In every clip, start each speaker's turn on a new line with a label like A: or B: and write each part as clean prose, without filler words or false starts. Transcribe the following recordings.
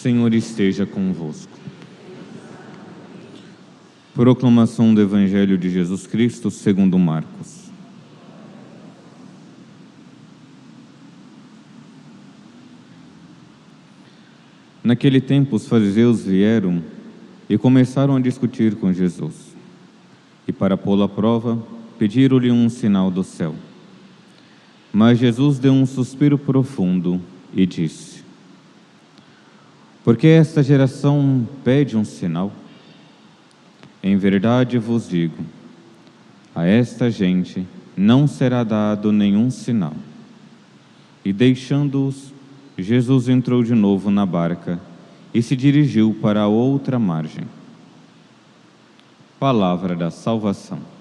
A: Senhor esteja convosco. Proclamação do Evangelho de Jesus Cristo segundo Marcos. Naquele tempo os fariseus vieram e começaram a discutir com Jesus. E para pô-lo à prova, pediram-lhe um sinal do céu. Mas Jesus deu um suspiro profundo e disse: Por que esta geração pede um sinal? Em verdade vos digo, a esta gente não será dado nenhum sinal. E deixando-os, Jesus entrou de novo na barca e se dirigiu para a outra margem. Palavra da salvação.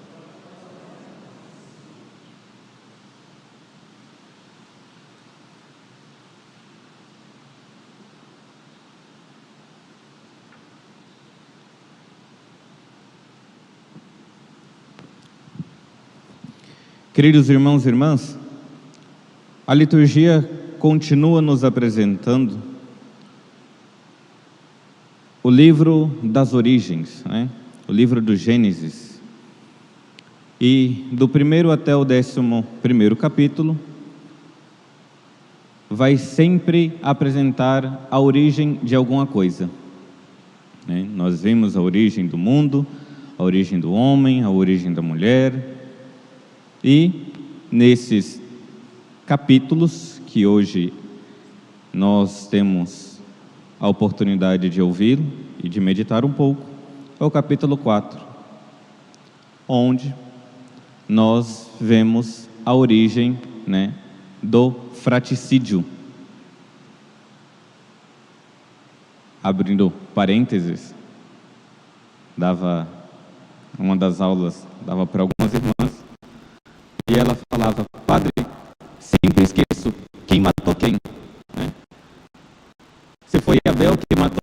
A: Queridos irmãos e irmãs, a liturgia continua nos apresentando o livro das origens, o livro do Gênesis. E do 1º até o 11º capítulo, vai sempre apresentar a origem de alguma coisa. Nós vimos a origem do mundo, a origem do homem, a origem da mulher. E nesses capítulos que hoje nós temos a oportunidade de ouvir e de meditar um pouco, é o capítulo 4, onde nós vemos a origem, do fraticídio. Abrindo parênteses, uma das aulas dava para algumas irmãs, e ela falava: Padre, sempre esqueço quem matou quem. Se foi Abel que matou.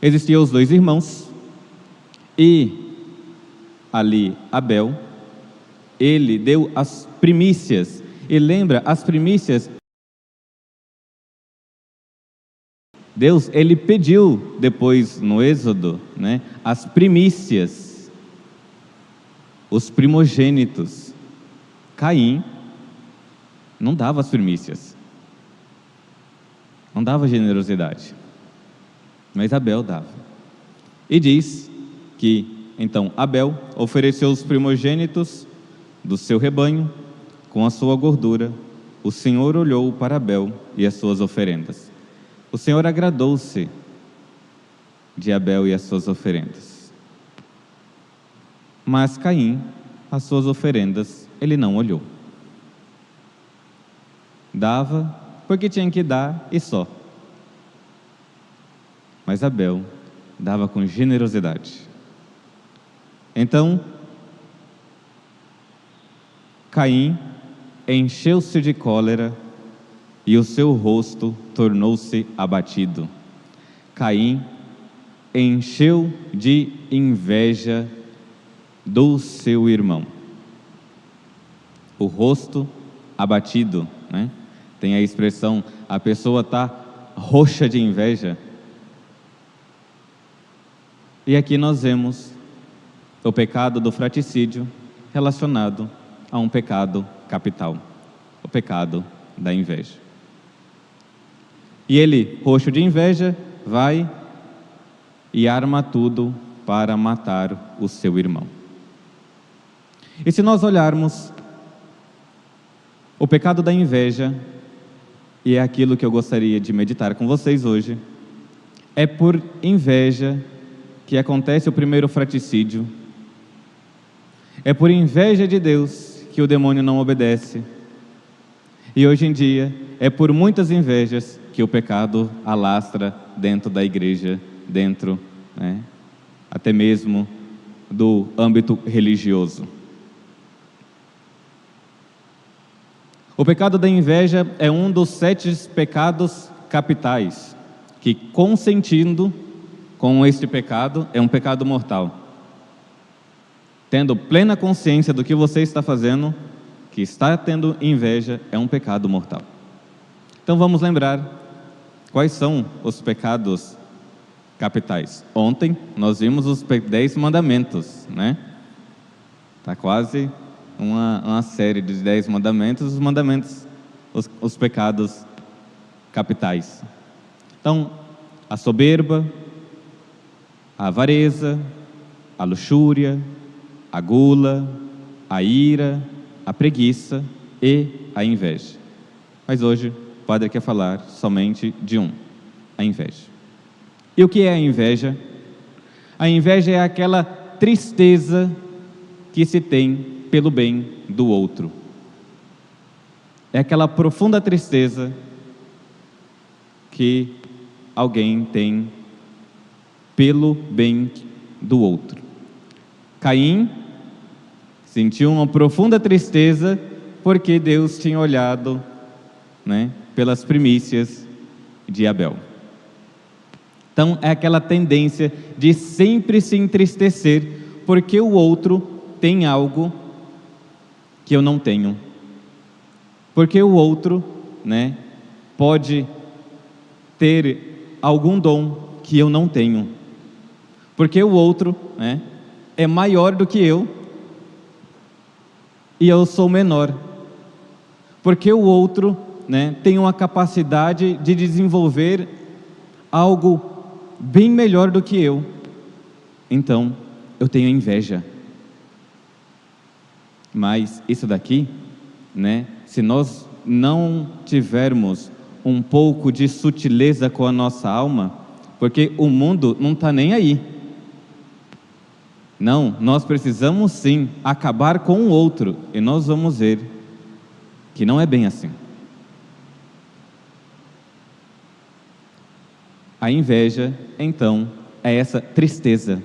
A: Existiam os dois irmãos, e ali Abel, ele deu as primícias, e lembra, as primícias, Deus, ele pediu depois no Êxodo, as primícias, os primogênitos. Caim não dava as primícias, não dava generosidade. Mas Abel dava. E diz que, então, Abel ofereceu os primogênitos do seu rebanho com a sua gordura. O Senhor olhou para Abel e as suas oferendas. O Senhor agradou-se de Abel e as suas oferendas. Mas Caim, as suas oferendas, ele não olhou. Dava porque tinha que dar e só. Mas Abel dava com generosidade. Então, Caim encheu-se de cólera e o seu rosto tornou-se abatido. Caim encheu de inveja do seu irmão. O rosto abatido, Tem a expressão, a pessoa está roxa de inveja. E aqui nós vemos o pecado do fraticídio relacionado a um pecado capital, o pecado da inveja. E ele, roxo de inveja, vai e arma tudo para matar o seu irmão. E se nós olharmos o pecado da inveja, e é aquilo que eu gostaria de meditar com vocês hoje, é por inveja que acontece o primeiro fraticídio. É por inveja de Deus que o demônio não obedece. E hoje em dia, é por muitas invejas que o pecado alastra dentro da igreja, dentro até mesmo do âmbito religioso. O pecado da inveja é um dos 7 pecados capitais, que consentindo com este pecado é um pecado mortal. Tendo plena consciência do que você está fazendo, que está tendo inveja, é um pecado mortal. Então vamos lembrar quais são os pecados capitais. Ontem nós vimos os 10 mandamentos, né? Está quase uma série de 10 mandamentos, os mandamentos, os pecados capitais. Então, a soberba, a avareza, a luxúria, a gula, a ira, a preguiça e a inveja. Mas hoje o Padre quer falar somente de um, a inveja. E o que é a inveja? A inveja é aquela tristeza que se tem pelo bem do outro. É aquela profunda tristeza que alguém tem pelo bem do outro. Caim sentiu uma profunda tristeza porque Deus tinha olhado, né, pelas primícias de Abel. Então é aquela tendência de sempre se entristecer porque o outro tem algo que eu não tenho. Porque o outro, né, pode ter algum dom que eu não tenho. Porque o outro, né, é maior do que eu e eu sou menor. Porque o outro, né, tem uma capacidade de desenvolver algo bem melhor do que eu. Então, eu tenho inveja. Mas isso daqui, né, se nós não tivermos um pouco de sutileza com a nossa alma, porque o mundo não está nem aí. Não, nós precisamos sim acabar com o outro, e nós vamos ver que não é bem assim. A inveja, então, é essa tristeza.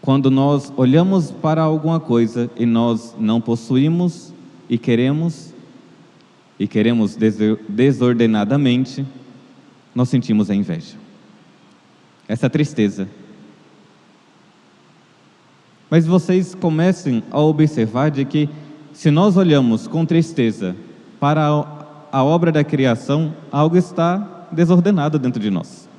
A: Quando nós olhamos para alguma coisa e nós não possuímos e queremos desordenadamente, nós sentimos a inveja. Essa tristeza. Mas vocês comecem a observar de que se nós olhamos com tristeza para a obra da criação, algo está desordenado dentro de nós.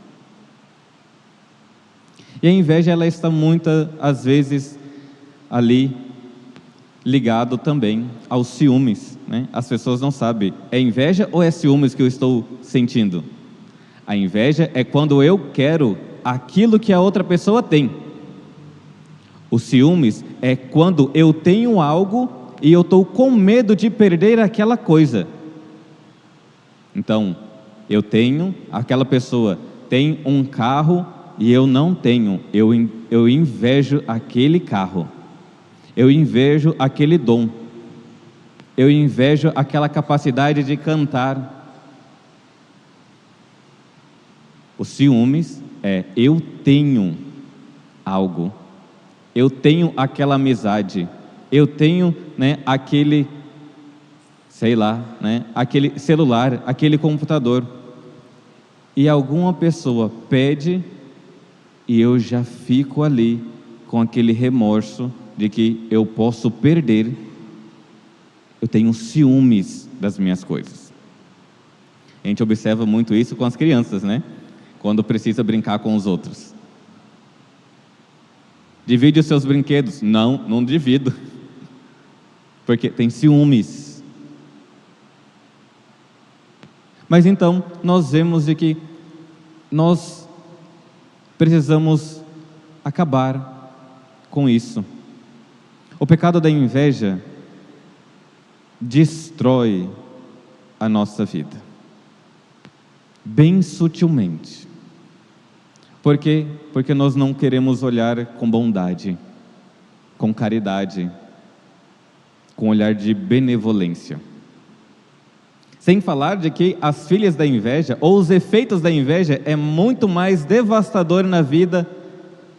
A: E a inveja, ela está muitas vezes ali ligado também aos ciúmes, né? As pessoas não sabem, é inveja ou é ciúmes que eu estou sentindo? A inveja é quando eu quero aquilo que a outra pessoa tem. O ciúmes é quando eu tenho algo e eu estou com medo de perder aquela coisa. Então, aquela pessoa tem um carro e eu não tenho, eu invejo aquele carro, eu invejo aquele dom, eu invejo aquela capacidade de cantar. O ciúmes é, eu tenho algo, eu tenho aquela amizade, eu tenho, né, aquele, sei lá, né, aquele celular, aquele computador, e alguma pessoa pede, e eu já fico ali com aquele remorso de que eu posso perder. Eu tenho ciúmes das minhas coisas. A gente observa muito isso com as crianças, né? Quando precisa brincar com os outros. Divide os seus brinquedos. Não divido. Porque tem ciúmes. Mas então, nós vemos de que nós precisamos acabar com isso. O pecado da inveja destrói a nossa vida, bem sutilmente. Por quê? Porque nós não queremos olhar com bondade, com caridade, com olhar de benevolência. Sem falar de que as filhas da inveja, ou os efeitos da inveja, é muito mais devastador na vida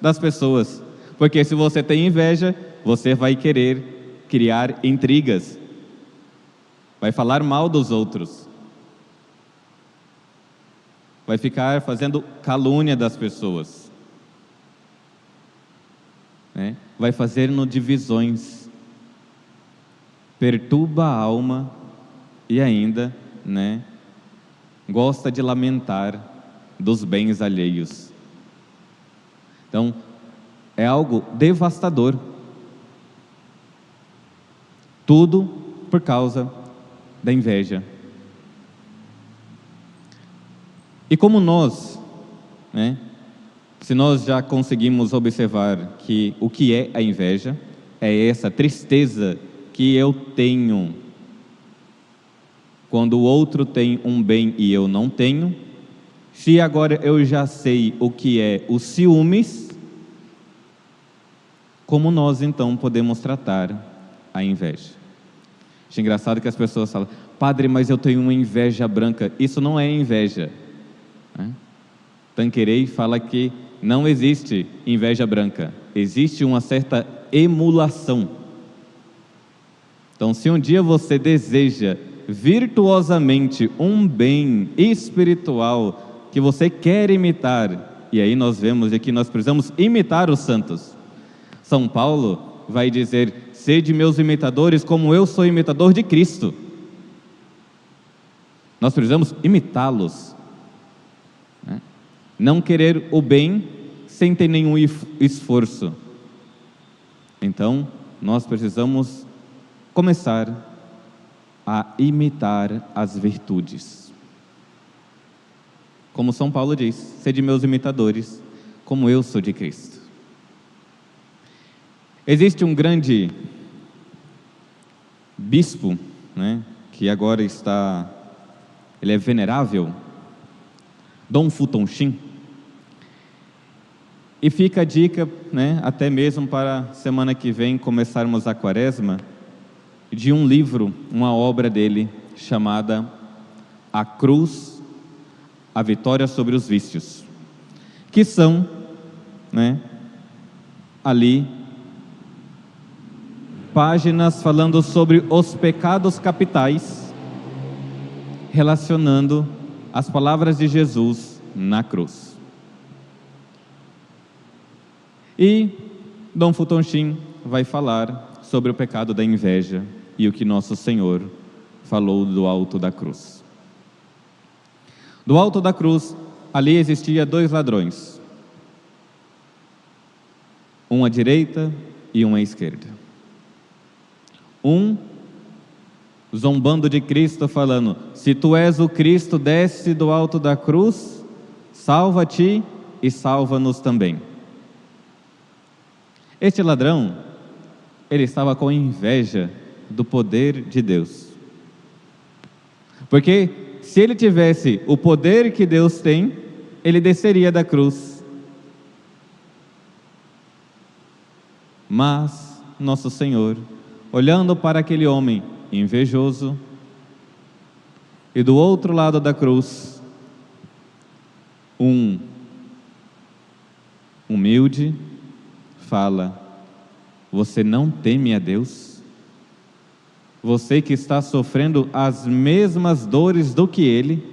A: das pessoas. Porque se você tem inveja, você vai querer criar intrigas, vai falar mal dos outros, vai ficar fazendo calúnia das pessoas, né? Vai fazendo divisões, perturba a alma e ainda, né, gosta de lamentar dos bens alheios. Então, é algo devastador. Tudo por causa da inveja. E como nós, né, se nós já conseguimos observar que o que é a inveja, é essa tristeza que eu tenho quando o outro tem um bem e eu não tenho, se agora eu já sei o que é o ciúmes, como nós então podemos tratar a inveja? Acho engraçado que as pessoas falam: padre, mas eu tenho uma inveja branca. Isso não é inveja, né? Tanqueray fala que não existe inveja branca, existe uma certa emulação. Então, se um dia você deseja virtuosamente um bem espiritual que você quer imitar, e aí nós vemos que nós precisamos imitar os santos. São Paulo vai dizer: sede meus imitadores como eu sou imitador de Cristo. Nós precisamos imitá-los, né? Não querer o bem sem ter nenhum esforço. Então, nós precisamos começar a imitar as virtudes. Como São Paulo diz: sede meus imitadores, como eu sou de Cristo. Existe um grande bispo, né, que agora ele é venerável, Dom Futonchim. E fica a dica, né, até mesmo para semana que vem começarmos a quaresma, de um livro, uma obra dele, chamada A Cruz, a Vitória sobre os Vícios, que são, né, ali, páginas falando sobre os pecados capitais, relacionando as palavras de Jesus na cruz. E Dom Futonchim vai falar sobre o pecado da inveja e o que Nosso Senhor falou do alto da cruz. Do alto da cruz, ali existia 2 ladrões, um à direita e um à esquerda. Um zombando de Cristo, falando: se tu és o Cristo, desce do alto da cruz, salva-te e salva-nos também. Este ladrão, ele estava com inveja do poder de Deus, porque se ele tivesse o poder que Deus tem, ele desceria da cruz. Mas Nosso Senhor, olhando para aquele homem invejoso, e do outro lado da cruz, um humilde, fala: você não teme a Deus? Você que está sofrendo as mesmas dores do que ele?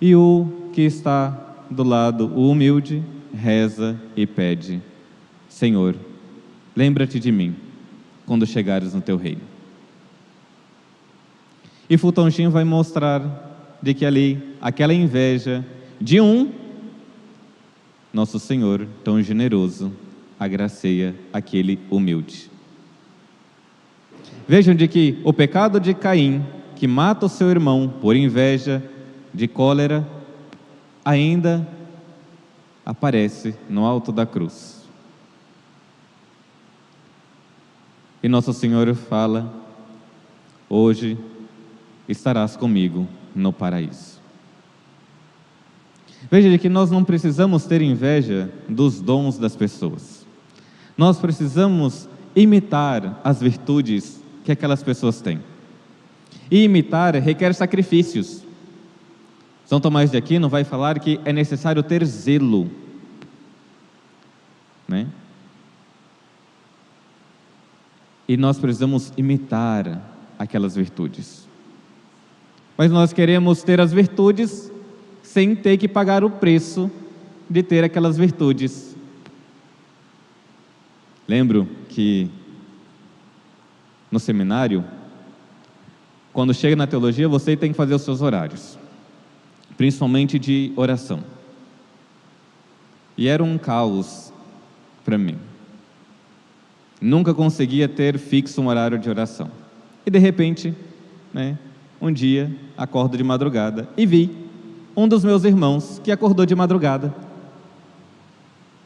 A: E o que está do lado, o humilde, reza e pede: Senhor, lembra-te de mim quando chegares no teu reino. E Futonchim vai mostrar de que ali, aquela inveja de um, Nosso Senhor, tão generoso, agraceia aquele humilde. Vejam de que o pecado de Caim, que mata o seu irmão por inveja, de cólera, ainda aparece no alto da cruz. E Nosso Senhor fala: hoje estarás comigo no paraíso. Veja de que nós não precisamos ter inveja dos dons das pessoas. Nós precisamos imitar as virtudes que aquelas pessoas têm. E imitar requer sacrifícios. São Tomás de Aquino vai falar que é necessário ter zelo. né? E nós precisamos imitar aquelas virtudes. Mas nós queremos ter as virtudes sem ter que pagar o preço de ter aquelas virtudes. Lembro que no seminário, quando chega na teologia, você tem que fazer os seus horários, principalmente de oração. E era um caos para mim. Nunca conseguia ter fixo um horário de oração. E de repente, né, um dia, acordo de madrugada e vi um dos meus irmãos que acordou de madrugada.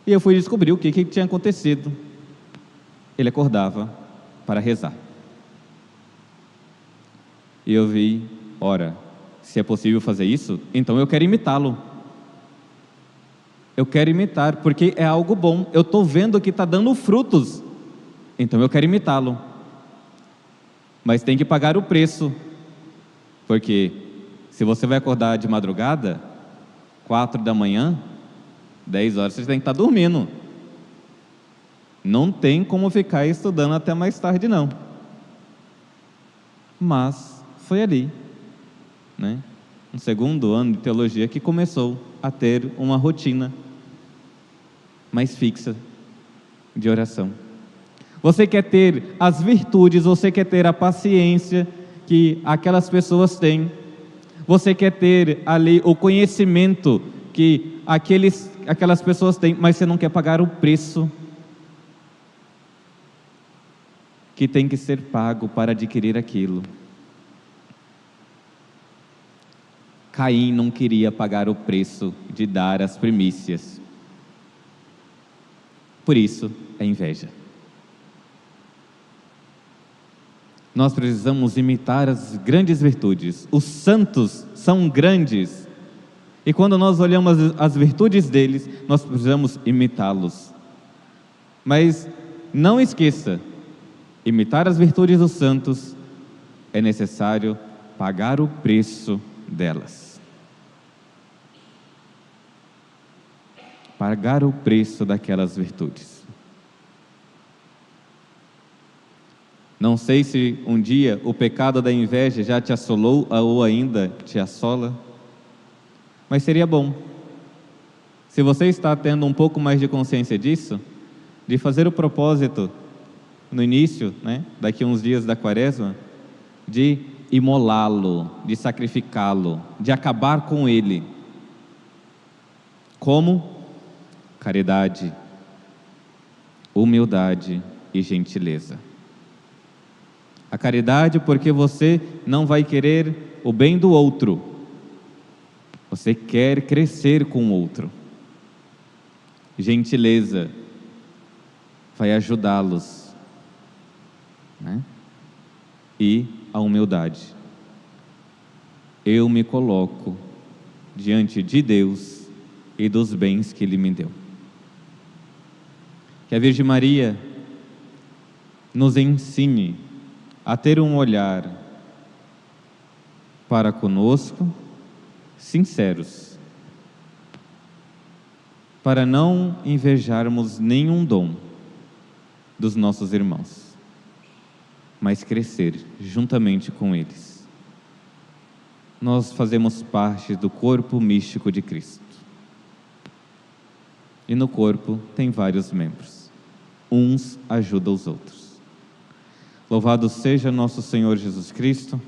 A: E eu fui descobrir o que tinha acontecido. Ele acordava para rezar. E eu vi, ora, se é possível fazer isso, então eu quero imitá-lo. Eu quero imitar, porque é algo bom. Eu estou vendo que está dando frutos, então eu quero imitá-lo. Mas tem que pagar o preço, porque se você vai acordar de madrugada, 4 da manhã, 10 horas, você tem que estar dormindo. Não tem como ficar estudando até mais tarde, não. Mas foi ali, né, no segundo ano de teologia, que começou a ter uma rotina mais fixa de oração. Você quer ter as virtudes, você quer ter a paciência que aquelas pessoas têm, você quer ter ali o conhecimento que aquelas pessoas têm, mas você não quer pagar o preço que tem que ser pago para adquirir aquilo. Caim não queria pagar o preço de dar as primícias. Por isso, é inveja. Nós precisamos imitar as grandes virtudes. Os santos são grandes. E quando nós olhamos as virtudes deles, nós precisamos imitá-los. Mas não esqueça, imitar as virtudes dos santos é necessário pagar o preço delas. Pagar o preço daquelas virtudes. Não sei se um dia o pecado da inveja já te assolou ou ainda te assola, mas seria bom, se você está tendo um pouco mais de consciência disso, de fazer o propósito no início, né, daqui a uns dias da quaresma, de imolá-lo, de sacrificá-lo, de acabar com ele. Como? Caridade, humildade e gentileza. A caridade, porque você não vai querer o bem do outro, você quer crescer com o outro. Gentileza, vai ajudá-los, né? E a humildade, eu me coloco diante de Deus e dos bens que Ele me deu. Que a Virgem Maria nos ensine a ter um olhar para conosco, sinceros, para não invejarmos nenhum dom dos nossos irmãos, mas crescer juntamente com eles. Nós fazemos parte do corpo místico de Cristo. E no corpo tem vários membros. Uns ajudam os outros. Louvado seja nosso Senhor Jesus Cristo,